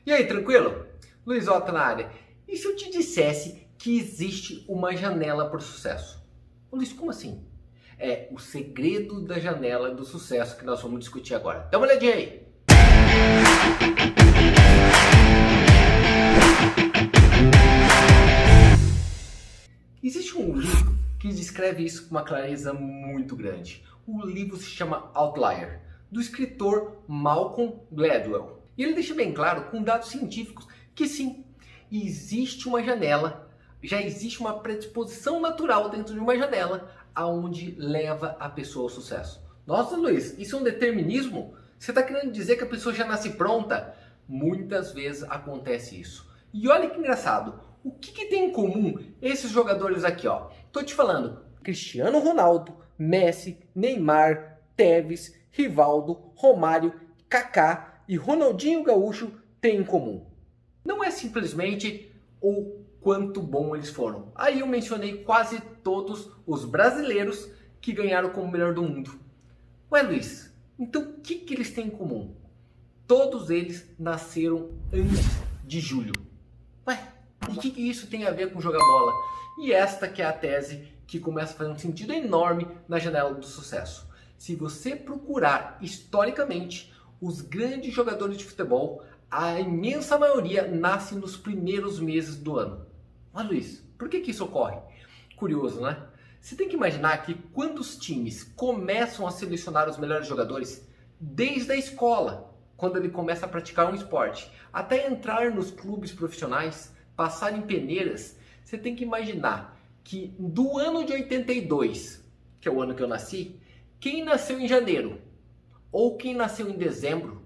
E aí, tranquilo? Luiz Otto na área. E se eu te dissesse que existe uma janela para o sucesso? Ô, Luiz, como assim? É o segredo da janela do sucesso que nós vamos discutir agora. Dá uma olhadinha aí. Existe um livro que descreve isso com uma clareza muito grande. O livro se chama Outlier, do escritor Malcolm Gladwell. E ele deixa bem claro, com dados científicos, que sim, existe uma janela, já existe uma predisposição natural dentro de uma janela aonde leva a pessoa ao sucesso. Nossa, Luiz, isso é um determinismo? Você está querendo dizer que a pessoa já nasce pronta? Muitas vezes acontece isso. E olha que engraçado, o que tem em comum esses jogadores aqui, ó? Tô te falando, Cristiano Ronaldo, Messi, Neymar, Tevez, Rivaldo, Romário, Kaká e Ronaldinho Gaúcho têm em comum. Não é simplesmente o quanto bom eles foram. Aí eu mencionei quase todos os brasileiros que ganharam como melhor do mundo. Ué, Luiz, então o que eles têm em comum? Todos eles nasceram antes de julho. Ué, e o que isso tem a ver com jogar bola? E esta que é a tese que começa a fazer um sentido enorme na janela do sucesso. Se você procurar historicamente, os grandes jogadores de futebol, a imensa maioria nasce nos primeiros meses do ano. Mas Luiz, por que isso ocorre? Curioso, né? Você tem que imaginar que quando os times começam a selecionar os melhores jogadores, desde a escola, quando ele começa a praticar um esporte, até entrar nos clubes profissionais, passar em peneiras, você tem que imaginar que do ano de 82, que é o ano que eu nasci, quem nasceu em janeiro ou quem nasceu em dezembro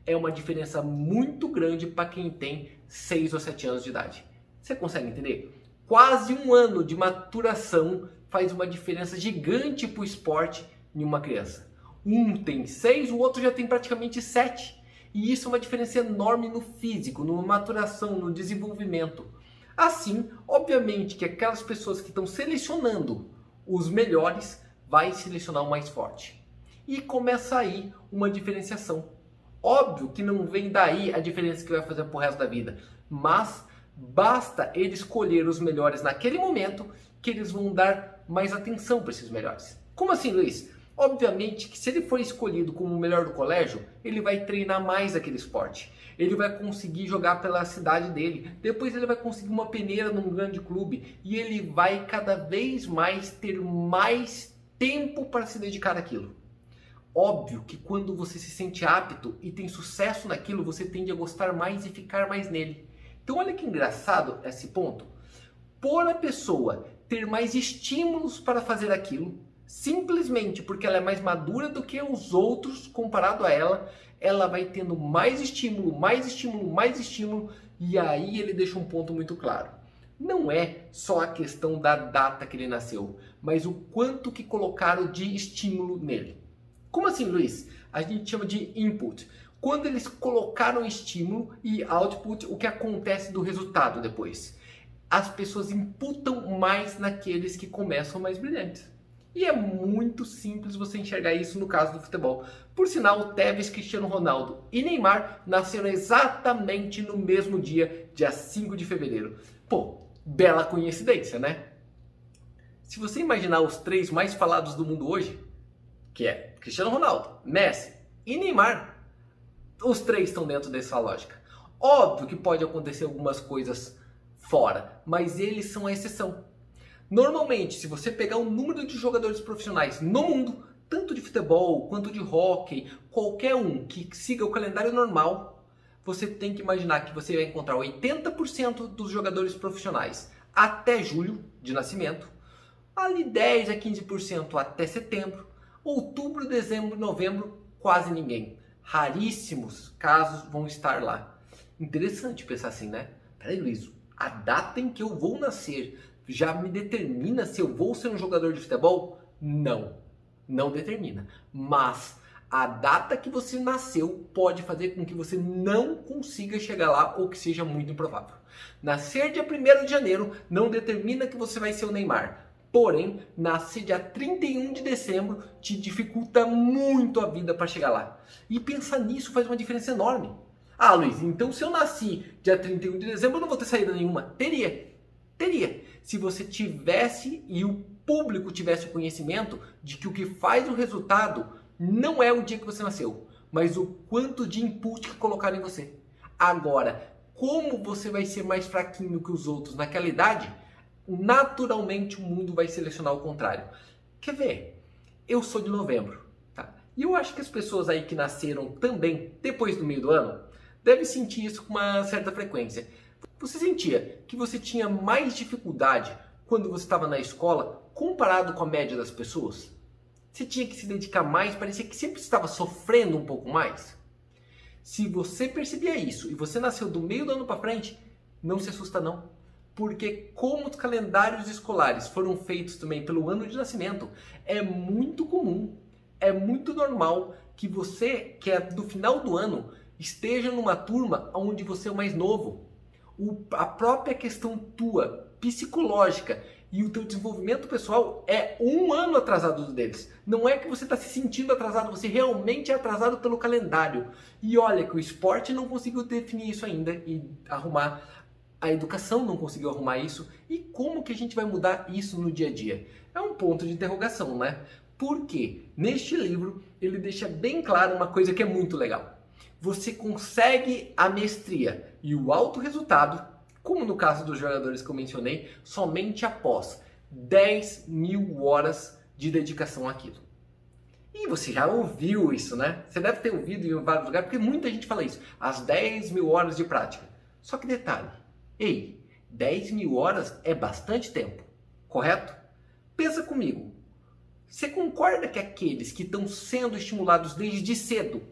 é uma diferença muito grande para quem tem 6 ou 7 anos de idade. Você consegue entender? Quase um ano de maturação faz uma diferença gigante para o esporte em uma criança. Um tem 6, o outro já tem praticamente 7. E isso é uma diferença enorme no físico, na maturação, no desenvolvimento. Assim, obviamente que aquelas pessoas que estão selecionando os melhores vai selecionar o mais forte. E começa aí uma diferenciação. Óbvio que não vem daí a diferença que vai fazer pro resto da vida, mas basta ele escolher os melhores naquele momento que eles vão dar mais atenção para esses melhores. Como assim, Luiz? Obviamente que se ele for escolhido como o melhor do colégio, ele vai treinar mais aquele esporte. Ele vai conseguir jogar pela cidade dele. Depois ele vai conseguir uma peneira num grande clube. E ele vai cada vez mais ter mais tempo para se dedicar àquilo. Óbvio que quando você se sente apto e tem sucesso naquilo, você tende a gostar mais e ficar mais nele. Então olha que engraçado esse ponto. Por a pessoa ter mais estímulos para fazer aquilo, simplesmente porque ela é mais madura do que os outros comparado a ela vai tendo mais estímulo, mais estímulo, mais estímulo, e aí ele deixa um ponto muito claro. Não é só a questão da data que ele nasceu, mas o quanto que colocaram de estímulo nele. Como assim, Luiz? A gente chama de input. Quando eles colocaram estímulo e output, o que acontece do resultado depois? As pessoas imputam mais naqueles que começam mais brilhantes. E é muito simples você enxergar isso no caso do futebol. Por sinal, Tevez, Cristiano Ronaldo e Neymar nasceram exatamente no mesmo dia, dia 5 de fevereiro. Pô, bela coincidência, né? Se você imaginar os 3 mais falados do mundo hoje, que é Cristiano Ronaldo, Messi e Neymar, os 3 estão dentro dessa lógica. Óbvio que pode acontecer algumas coisas fora, mas eles são a exceção. Normalmente, se você pegar o número de jogadores profissionais no mundo, tanto de futebol quanto de hóquei, qualquer um que siga o calendário normal, você tem que imaginar que você vai encontrar 80% dos jogadores profissionais até julho de nascimento, ali 10 a 15% até setembro, outubro, dezembro, novembro, quase ninguém. Raríssimos casos vão estar lá. Interessante pensar assim, né? Peraí, Luiz, a data em que eu vou nascer já me determina se eu vou ser um jogador de futebol? Não, não determina. Mas a data que você nasceu pode fazer com que você não consiga chegar lá ou que seja muito improvável. Nascer dia 1º de janeiro não determina que você vai ser o Neymar. Porém, nascer dia 31 de dezembro te dificulta muito a vida para chegar lá. E pensar nisso faz uma diferença enorme. Ah, Luiz, então se eu nasci dia 31 de dezembro, eu não vou ter saída nenhuma. Teria. Teria. Se você tivesse e o público tivesse o conhecimento de que o que faz o resultado não é o dia que você nasceu, mas o quanto de input que colocaram em você. Agora, como você vai ser mais fraquinho que os outros naquela idade, naturalmente o mundo vai selecionar o contrário. Quer ver? Eu sou de novembro, tá? E eu acho que as pessoas aí que nasceram também depois do meio do ano devem sentir isso com uma certa frequência. Você sentia que você tinha mais dificuldade quando você estava na escola comparado com a média das pessoas? Você tinha que se dedicar mais, parecia que sempre estava sofrendo um pouco mais? Se você percebia isso e você nasceu do meio do ano para frente, não se assusta não. Porque como os calendários escolares foram feitos também pelo ano de nascimento, é muito comum, é muito normal que você, que é do final do ano, esteja numa turma onde você é o mais novo. A própria questão tua, psicológica, e o teu desenvolvimento pessoal é um ano atrasado deles. Não é que você está se sentindo atrasado, você realmente é atrasado pelo calendário. E olha que o esporte não conseguiu definir isso ainda e arrumar. A educação não conseguiu arrumar isso. E como que a gente vai mudar isso no dia a dia? É um ponto de interrogação, né? Porque neste livro ele deixa bem claro uma coisa que é muito legal. Você consegue a mestria e o alto resultado, como no caso dos jogadores que eu mencionei, somente após 10 mil horas de dedicação àquilo. E você já ouviu isso, né? Você deve ter ouvido em vários lugares, porque muita gente fala isso. As 10 mil horas de prática. Só que detalhe, ei, 10 mil horas é bastante tempo, correto? Pensa comigo. Você concorda que aqueles que estão sendo estimulados desde cedo,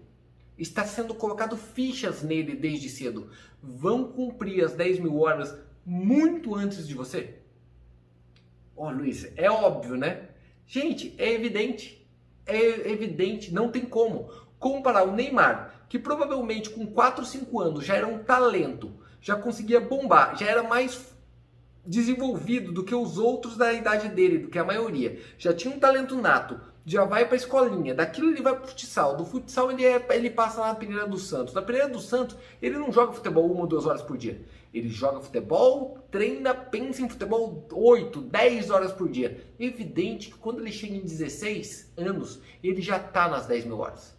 está sendo colocado fichas nele desde cedo, vão cumprir as 10 mil horas muito antes de você? Ó, Luiz, é óbvio, né? Gente, é evidente, não tem como comparar o Neymar, que provavelmente com 4 ou 5 anos já era um talento, já conseguia bombar, já era mais desenvolvido do que os outros da idade dele, do que a maioria, já tinha um talento nato, já vai para a escolinha, daquilo ele vai para o futsal, do futsal ele passa na Pereira do Santos, na Pereira do Santos ele não joga futebol 1 ou 2 horas por dia, ele joga futebol, treina, pensa em futebol 8, 10 horas por dia. Evidente que quando ele chega em 16 anos, ele já está nas 10 mil horas.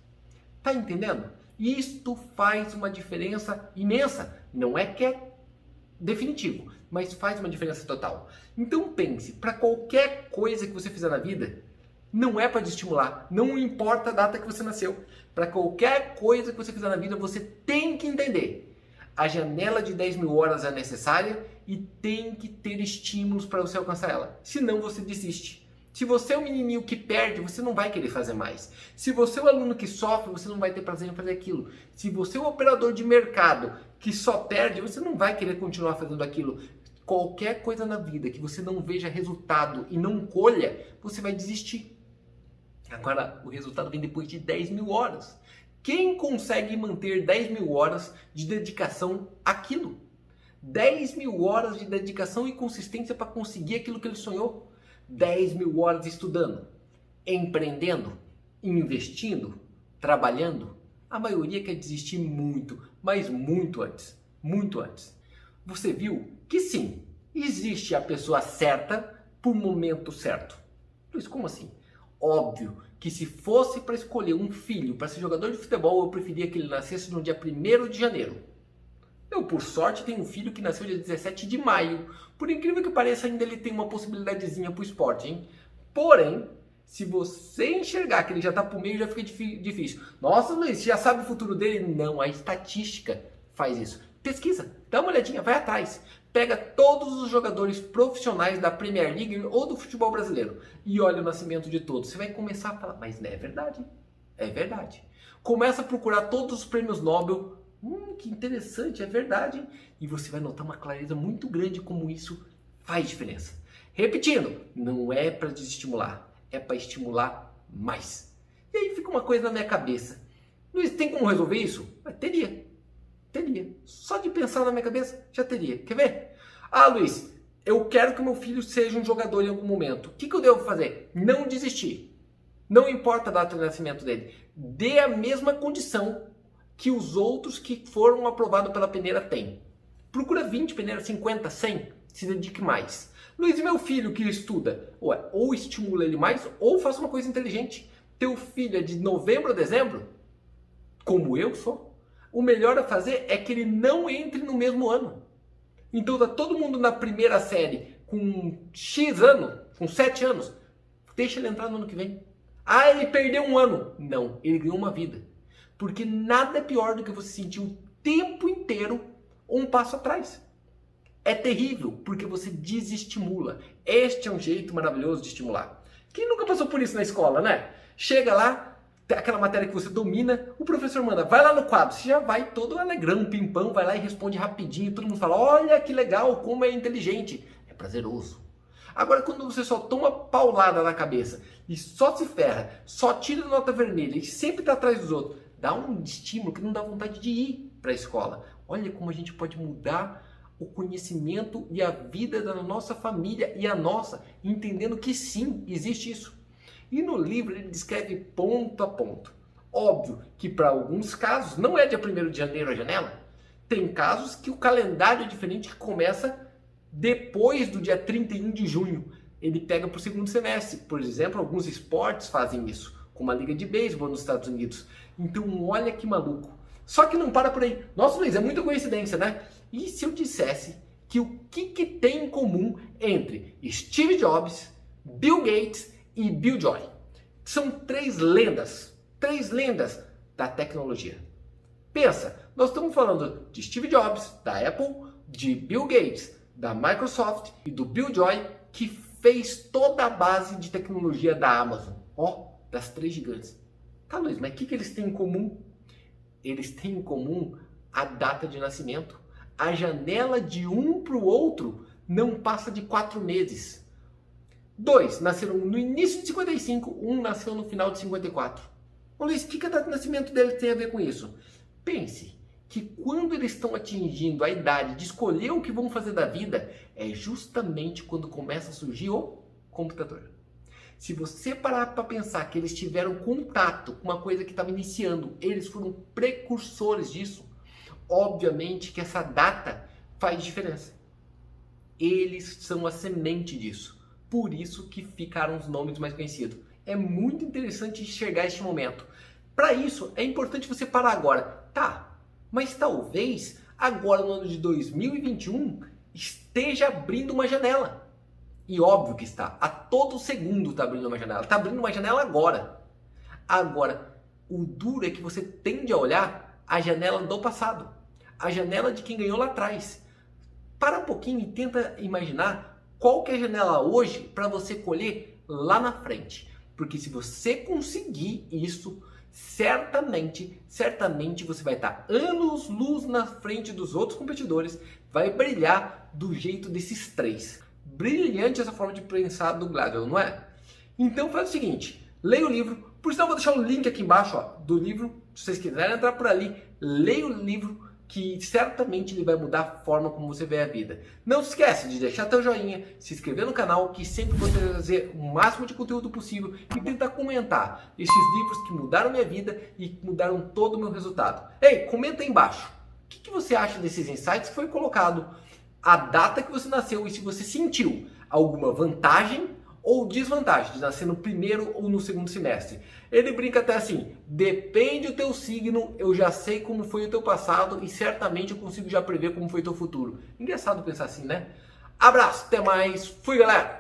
Tá entendendo? Isto faz uma diferença imensa, não é que é definitivo, mas faz uma diferença total. Então pense, para qualquer coisa que você fizer na vida, não é para te estimular, não importa a data que você nasceu. Para qualquer coisa que você fizer na vida, você tem que entender. A janela de 10 mil horas é necessária e tem que ter estímulos para você alcançar ela. Senão você desiste. Se você é o menininho que perde, você não vai querer fazer mais. Se você é o aluno que sofre, você não vai ter prazer em fazer aquilo. Se você é o operador de mercado que só perde, você não vai querer continuar fazendo aquilo. Qualquer coisa na vida que você não veja resultado e não colha, você vai desistir. Agora, o resultado vem depois de 10 mil horas. Quem consegue manter 10 mil horas de dedicação àquilo? 10 mil horas de dedicação e consistência para conseguir aquilo que ele sonhou? 10 mil horas estudando, empreendendo, investindo, trabalhando? A maioria quer desistir muito, mas muito antes. Muito antes. Você viu que sim, existe a pessoa certa por momento certo. Luiz, como assim? Óbvio que se fosse para escolher um filho para ser jogador de futebol, eu preferia que ele nascesse no dia 1º de janeiro. Eu, por sorte, tenho um filho que nasceu dia 17 de maio. Por incrível que pareça, ainda ele tem uma possibilidadezinha para o esporte, hein? Porém, se você enxergar que ele já está para o meio, já fica difícil. Nossa, Luiz, você já sabe o futuro dele? Não, a estatística faz isso. Pesquisa, dá uma olhadinha, vai atrás. Pega todos os jogadores profissionais da Premier League ou do futebol brasileiro e olha o nascimento de todos. Você vai começar a falar, mas não é verdade. É verdade. Começa a procurar todos os prêmios Nobel. Que interessante, é verdade. E você vai notar uma clareza muito grande como isso faz diferença. Repetindo, não é para desestimular, é para estimular mais. E aí fica uma coisa na minha cabeça. Luiz, tem como resolver isso? Teria. Teria. Só de pensar na minha cabeça, já teria. Quer ver? Ah, Luiz, eu quero que meu filho seja um jogador em algum momento. O que eu devo fazer? Não desistir. Não importa a data de nascimento dele. Dê a mesma condição que os outros que foram aprovados pela peneira têm. Procura 20 peneiras, 50, 100, se dedique mais. Luiz, e meu filho que estuda? Ué, ou estimula ele mais, ou faça uma coisa inteligente. Teu filho é de novembro a dezembro? Como eu sou? O melhor a fazer é que ele não entre no mesmo ano. Então tá todo mundo na primeira série com X ano, com 7 anos. Deixa ele entrar no ano que vem. Ah, ele perdeu um ano. Não, ele ganhou uma vida. Porque nada é pior do que você sentir o tempo inteiro um passo atrás. É terrível, porque você desestimula. Este é um jeito maravilhoso de estimular. Quem nunca passou por isso na escola, né? Chega lá, tem aquela matéria que você domina, o professor manda, vai lá no quadro. Você já vai todo alegrão, pimpão, vai lá e responde rapidinho. Todo mundo fala, olha que legal, como é inteligente. É prazeroso. Agora, quando você só toma paulada na cabeça e só se ferra, só tira nota vermelha e sempre está atrás dos outros, dá um estímulo que não dá vontade de ir para a escola. Olha como a gente pode mudar o conhecimento e a vida da nossa família e a nossa, entendendo que sim, existe isso. E no livro ele descreve ponto a ponto. Óbvio que para alguns casos não é dia 1º de janeiro a janela. Tem casos que o calendário é diferente, que começa depois do dia 31 de junho. Ele pega para o segundo semestre. Por exemplo, alguns esportes fazem isso, como a Liga de Beisebol nos Estados Unidos. Então olha que maluco. Só que não para por aí. Nossa, Luiz, é muita coincidência, né? E se eu dissesse que o que tem em comum entre Steve Jobs, Bill Gates e Bill Joy? São três lendas da tecnologia. Pensa, nós estamos falando de Steve Jobs, da Apple, de Bill Gates, da Microsoft e do Bill Joy, que fez toda a base de tecnologia da Amazon. Ó, das três gigantes. Tá, Luiz, mas o que eles têm em comum? Eles têm em comum a data de nascimento. A janela de um para o outro não passa de 4 meses. 2 nasceram no início de 55, um nasceu no final de 54. Ô Luiz, o que a data de nascimento dele tem a ver com isso? Pense que quando eles estão atingindo a idade de escolher o que vão fazer da vida, é justamente quando começa a surgir o computador. Se você parar para pensar que eles tiveram contato com uma coisa que estava iniciando, eles foram precursores disso, obviamente que essa data faz diferença. Eles são a semente disso. Por isso que ficaram os nomes mais conhecidos. É muito interessante enxergar este momento. Para isso, é importante você parar agora. Tá, mas talvez agora no ano de 2021 esteja abrindo uma janela. E óbvio que está. A todo segundo está abrindo uma janela. Está abrindo uma janela agora. Agora, o duro é que você tende a olhar a janela do passado. A janela de quem ganhou lá atrás. Para um pouquinho e tenta imaginar qual que é a janela hoje para você colher lá na frente. Porque se você conseguir isso, certamente você vai estar anos-luz na frente dos outros competidores, vai brilhar do jeito desses três. Brilhante essa forma de pensar do Gladwell, não é? Então faz o seguinte, leia o livro, por sinal eu vou deixar o link aqui embaixo do livro, se vocês quiserem entrar por ali, leia o livro, que certamente ele vai mudar a forma como você vê a vida. Não se esquece de deixar teu joinha, se inscrever no canal, que sempre vou trazer o máximo de conteúdo possível e tentar comentar esses livros que mudaram minha vida e mudaram todo o meu resultado. Ei, comenta aí embaixo. O que você acha desses insights que foi colocado? A data que você nasceu e se você sentiu alguma vantagem ou desvantagem de nascer no primeiro ou no segundo semestre. Ele brinca até assim, depende do teu signo, eu já sei como foi o teu passado e certamente eu consigo já prever como foi o teu futuro. Engraçado pensar assim, né? Abraço, até mais, fui galera!